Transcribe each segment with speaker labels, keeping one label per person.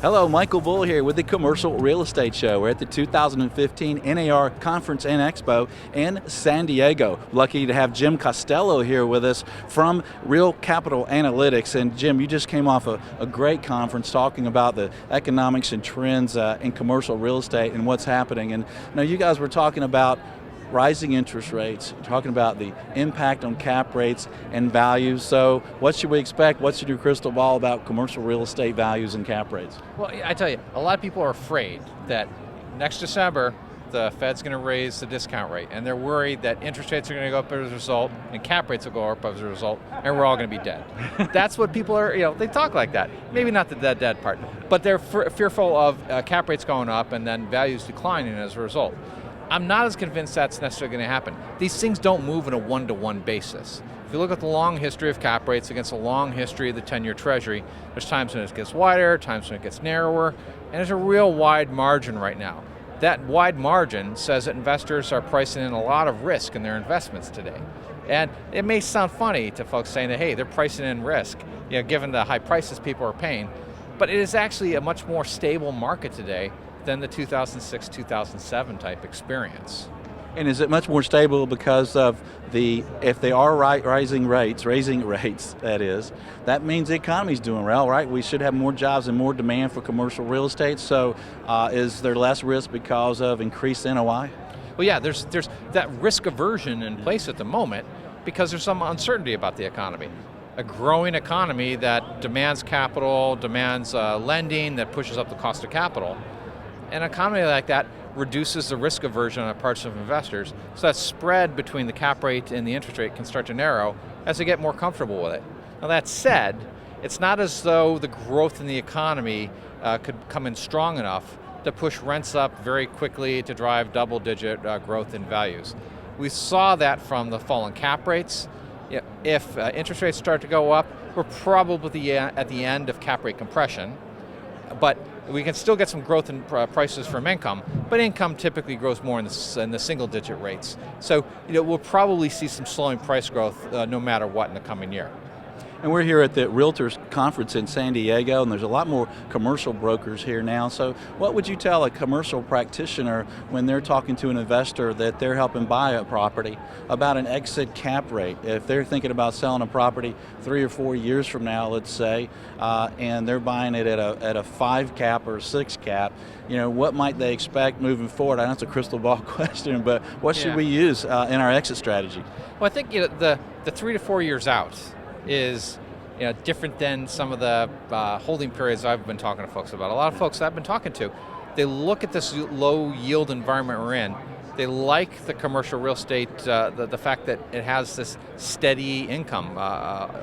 Speaker 1: Hello, Michael Bull here with the Commercial Real Estate Show. We're at the 2015 NAR Conference and Expo in San Diego. Lucky to have Jim Costello here with us from Real Capital Analytics. And Jim, you just came off a great conference talking about the economics and trends in commercial real estate and what's happening. And you guys were talking about rising interest rates, talking about the impact on cap rates and values. So what should we expect? What's your crystal ball about commercial real estate values and cap rates?
Speaker 2: Well, I tell you, a lot of people are afraid that next December, the Fed's going to raise the discount rate, and they're worried that interest rates are going to go up as a result, and cap rates will go up as a result, and we're all going to be dead. That's what people are, they talk like that. Maybe not the dead part, but they're fearful of cap rates going up and then values declining as a result. I'm not as convinced that's necessarily going to happen. These things don't move in a one-to-one basis. If you look at the long history of cap rates against the long history of the 10-year Treasury, there's times when it gets wider, times when it gets narrower, and there's a real wide margin right now. That wide margin says that investors are pricing in a lot of risk in their investments today. And it may sound funny to folks saying that, hey, they're pricing in risk, given the high prices people are paying, but it is actually a much more stable market today than the 2006-2007 type experience.
Speaker 1: And is it much more stable because of if they are raising rates, that means the economy's doing well, right? We should have more jobs and more demand for commercial real estate, so is there less risk because of increased NOI?
Speaker 2: Well, yeah, there's that risk aversion in place at the moment because there's some uncertainty about the economy. A growing economy that demands capital, demands lending, that pushes up the cost of capital. An economy like that reduces the risk aversion on the parts of investors, so that spread between the cap rate and the interest rate can start to narrow as they get more comfortable with it. Now that said, it's not as though the growth in the economy could come in strong enough to push rents up very quickly to drive double-digit growth in values. We saw that from the fall in cap rates. If interest rates start to go up, we're probably at the end of cap rate compression, but we can still get some growth in prices from income, but income typically grows more in the single-digit rates. So we'll probably see some slowing price growth no matter what in the coming year.
Speaker 1: And we're here at the Realtors conference in San Diego, and there's a lot more commercial brokers here now. So what would you tell a commercial practitioner when they're talking to an investor that they're helping buy a property about an exit cap rate? If they're thinking about selling a property 3 or 4 years from now, let's say, and they're buying it at a 5 cap or a 6 cap, what might they expect moving forward? I know it's a crystal ball question, but what should we use in our exit strategy?
Speaker 2: Well, I think the 3 to 4 years out is different than some of the holding periods I've been talking to folks about. A lot of folks I've been talking to, they look at this low yield environment we're in. They like the commercial real estate, the fact that it has this steady income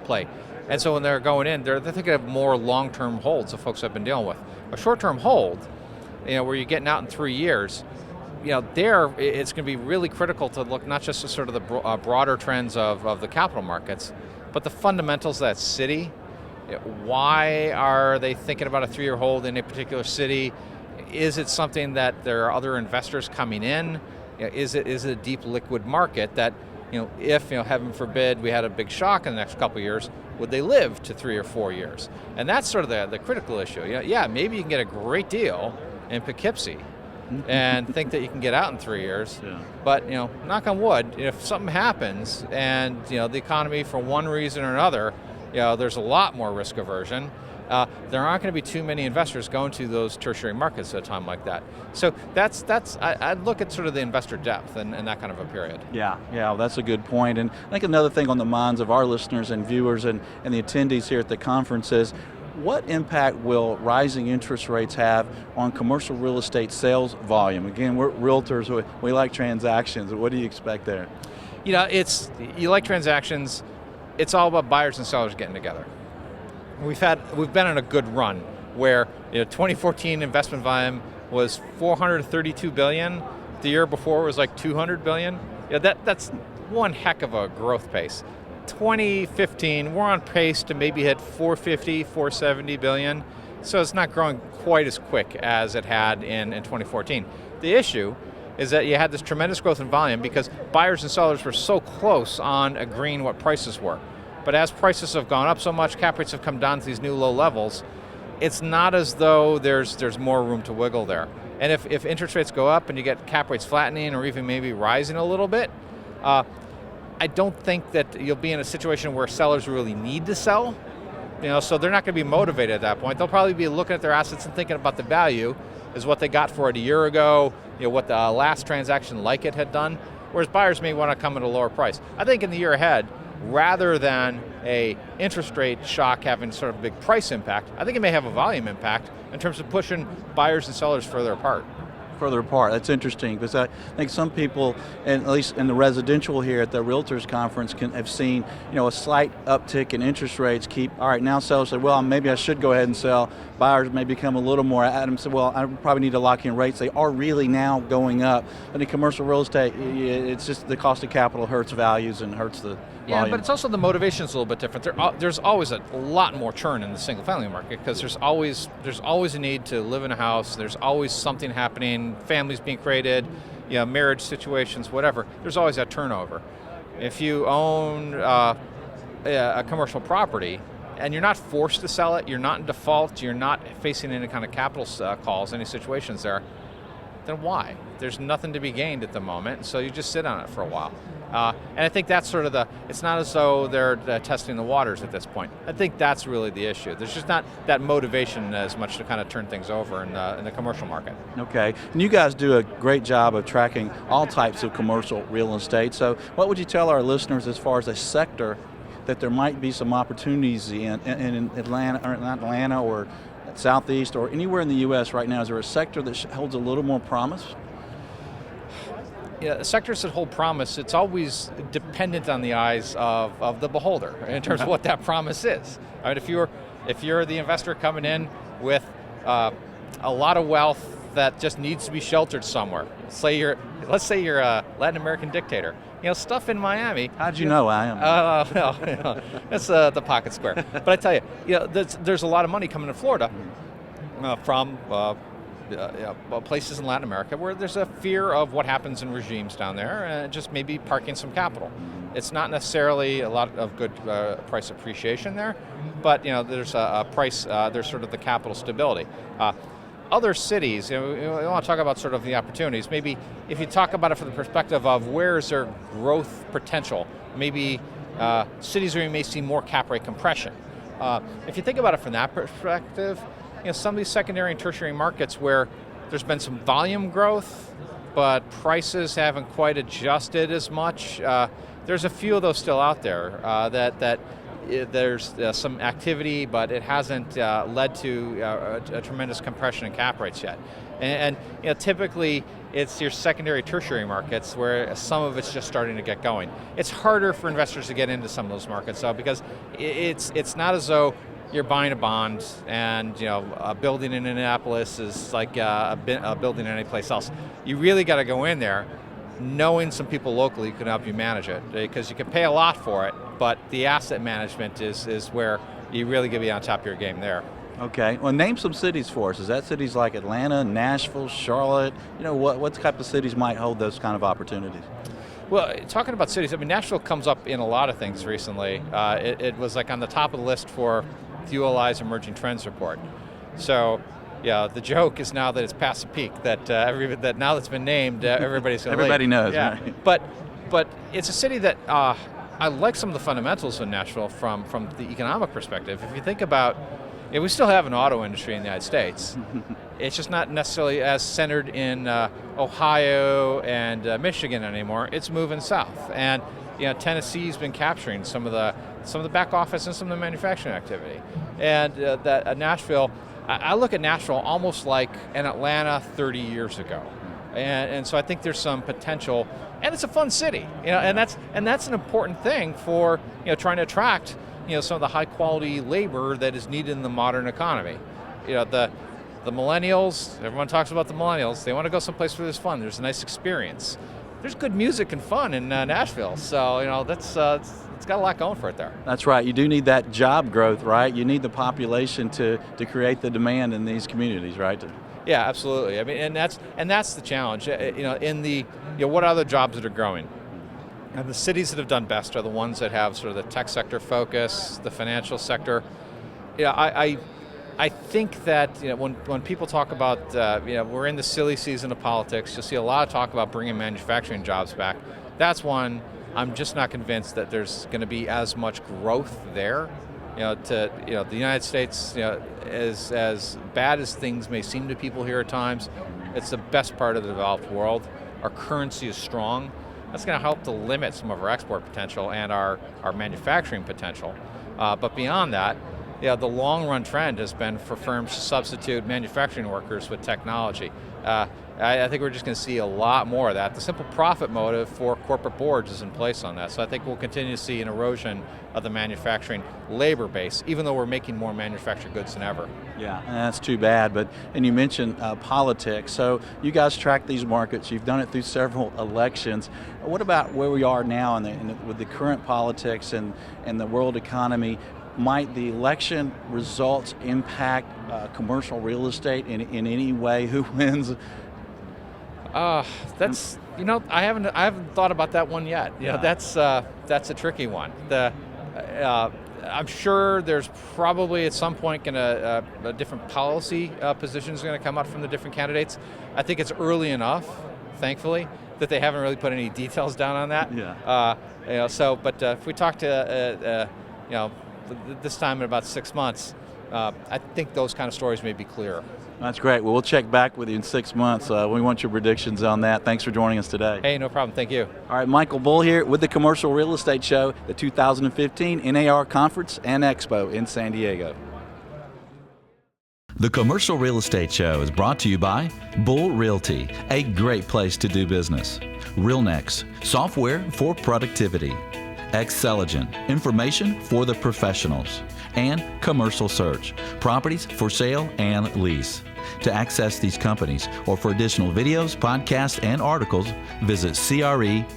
Speaker 2: play. And so when they're going in, they're thinking of more long-term holds the folks I've been dealing with. A short-term hold, where you're getting out in 3 years, there it's going to be really critical to look not just at sort of the broader trends of the capital markets, but the fundamentals of that city. Why are they thinking about a 3-year hold in a particular city? Is it something that there are other investors coming in? Is it a deep liquid market that, if, heaven forbid, we had a big shock in the next couple of years, would they live to 3 or 4 years? And that's sort of the critical issue. Maybe you can get a great deal in Poughkeepsie and think that you can get out in 3 years. Yeah. But knock on wood, if something happens and the economy for one reason or another, there's a lot more risk aversion. There aren't going to be too many investors going to those tertiary markets at a time like that. So I'd look at sort of the investor depth in that kind of a period.
Speaker 1: Yeah, that's a good point. And I think another thing on the minds of our listeners and viewers and the attendees here at the conference is, what impact will rising interest rates have on commercial real estate sales volume? Again, we're realtors, we like transactions. What do you expect there?
Speaker 2: You like transactions, it's all about buyers and sellers getting together. We've been on a good run where 2014 investment volume was $432 billion. The year before was like $200 billion. That's one heck of a growth pace. 2015, we're on pace to maybe hit $450, $470 billion. So it's not growing quite as quick as it had in 2014. The issue is that you had this tremendous growth in volume because buyers and sellers were so close on agreeing what prices were. But as prices have gone up so much, cap rates have come down to these new low levels, it's not as though there's more room to wiggle there. And if interest rates go up and you get cap rates flattening or even maybe rising a little bit, I don't think that you'll be in a situation where sellers really need to sell. So they're not going to be motivated at that point. They'll probably be looking at their assets and thinking about the value as what they got for it a year ago, what the last transaction like it had done, whereas buyers may want to come at a lower price. I think in the year ahead, rather than a interest rate shock having sort of a big price impact, I think it may have a volume impact in terms of pushing buyers and sellers further apart.
Speaker 1: Further apart. That's interesting because I think some people, and at least in the residential here at the Realtors conference, have seen a slight uptick in interest rates. All right, now sellers say, well, maybe I should go ahead and sell. Buyers may become a little more adamant, say, well, I probably need to lock in rates. They are really now going up. But in commercial real estate, it's just the cost of capital hurts values and hurts the volume.
Speaker 2: But it's also the motivation's a little bit different. There's always a lot more churn in the single family market because there's always a need to live in a house. There's always something happening, families being created, marriage situations, whatever. There's always that turnover. If you own a commercial property and you're not forced to sell it, you're not in default, you're not facing any kind of capital calls, any situations there, then why? There's nothing to be gained at the moment, so you just sit on it for a while. And I think that's sort of it's not as though they're testing the waters at this point. I think that's really the issue. There's just not that motivation as much to kind of turn things over in the commercial market.
Speaker 1: Okay, and you guys do a great job of tracking all types of commercial real estate. So what would you tell our listeners as far as a sector that there might be some opportunities in Atlanta, or not Atlanta, or Southeast, or anywhere in the U.S. right now? Is there a sector that holds a little more promise?
Speaker 2: Sectors that hold promise, it's always dependent on the eyes of the beholder in terms of what that promise is. I mean, if you're the investor coming in with a lot of wealth that just needs to be sheltered somewhere, let's say you're a Latin American dictator, stuff in Miami.
Speaker 1: How'd you know I am?
Speaker 2: That's the pocket square. But I tell you, there's a lot of money coming to Florida from places in Latin America where there's a fear of what happens in regimes down there and just maybe parking some capital. It's not necessarily a lot of good price appreciation there, but there's a price, there's sort of the capital stability. Other cities, we want to talk about sort of the opportunities. Maybe if you talk about it from the perspective of where is there growth potential, maybe cities where you may see more cap rate compression. If you think about it from that perspective, some of these secondary and tertiary markets where there's been some volume growth, but prices haven't quite adjusted as much. There's a few of those still out there that there's some activity, but it hasn't led to a tremendous compression in cap rates yet. And typically it's your secondary, tertiary markets where some of it's just starting to get going. It's harder for investors to get into some of those markets, though, because it's not as though you're buying a bond and a building in Annapolis is like a building any place else. You really got to go in there knowing some people locally can help you manage it, because you can pay a lot for it, but the asset management is where you really got to be on top of your game there.
Speaker 1: Okay, well, name some cities for us. Is that cities like Atlanta, Nashville, Charlotte? What type of cities might hold those kind of opportunities?
Speaker 2: Well, talking about cities, I mean, Nashville comes up in a lot of things recently. It was like on the top of the list for the ULI's Emerging Trends report. So, the joke is now that it's past the peak, that that now that's been named, everybody's going to
Speaker 1: Everybody knows,
Speaker 2: yeah.
Speaker 1: Right?
Speaker 2: But it's a city that I like some of the fundamentals in Nashville from the economic perspective. If you think about, we still have an auto industry in the United States. It's just not necessarily as centered in Ohio and Michigan anymore. It's moving south, and Tennessee's been capturing some of the back office and some of the manufacturing activity. And Nashville, I look at Nashville almost like an Atlanta 30 years ago, and so I think there's some potential, and it's a fun city, and that's an important thing for trying to attract some of the high quality labor that is needed in the modern economy. The millennials, everyone talks about the millennials. They want to go someplace where there's fun. There's a nice experience. There's good music and fun in Nashville, so that's it's got a lot going for it there.
Speaker 1: That's right. You do need that job growth, right? You need the population to create the demand in these communities, right?
Speaker 2: Yeah, absolutely. I mean, and that's the challenge. What are the jobs that are growing? And the cities that have done best are the ones that have sort of the tech sector focus, the financial sector. I think that when people talk about we're in the silly season of politics, you'll see a lot of talk about bringing manufacturing jobs back. That's one. I'm just not convinced that there's going to be as much growth there. The United States, as bad as things may seem to people here at times, it's the best part of the developed world. Our currency is strong. That's going to help to limit some of our export potential and our manufacturing potential. But beyond that, the long run trend has been for firms to substitute manufacturing workers with technology. I think we're just going to see a lot more of that. The simple profit motive for corporate boards is in place on that. So I think we'll continue to see an erosion of the manufacturing labor base, even though we're making more manufactured goods than ever.
Speaker 1: Yeah, and that's too bad. And you mentioned politics. So you guys track these markets. You've done it through several elections. What about where we are now with the current politics and the world economy? Might the election results impact commercial real estate in any way? Who wins?
Speaker 2: That's I haven't thought about that one yet. That's a tricky one. I'm sure there's probably at some point a different policy positions going to come out from the different candidates. I think it's early enough, thankfully, that they haven't really put any details down on that.
Speaker 1: Yeah.
Speaker 2: But if we talk to this time in about 6 months, I think those kind of stories may be clearer.
Speaker 1: That's great. Well, we'll check back with you in 6 months. We want your predictions on that. Thanks for joining us today.
Speaker 2: Hey, no problem. Thank you.
Speaker 1: All right, Michael Bull here with the Commercial Real Estate Show, the 2015 NAR Conference and Expo in San Diego.
Speaker 3: The Commercial Real Estate Show is brought to you by Bull Realty, a great place to do business. RealNex, software for productivity. Xceligent, information for the professionals. And Commercial Search, properties for sale and lease. To access these companies or for additional videos, podcasts, and articles, visit creshow.com.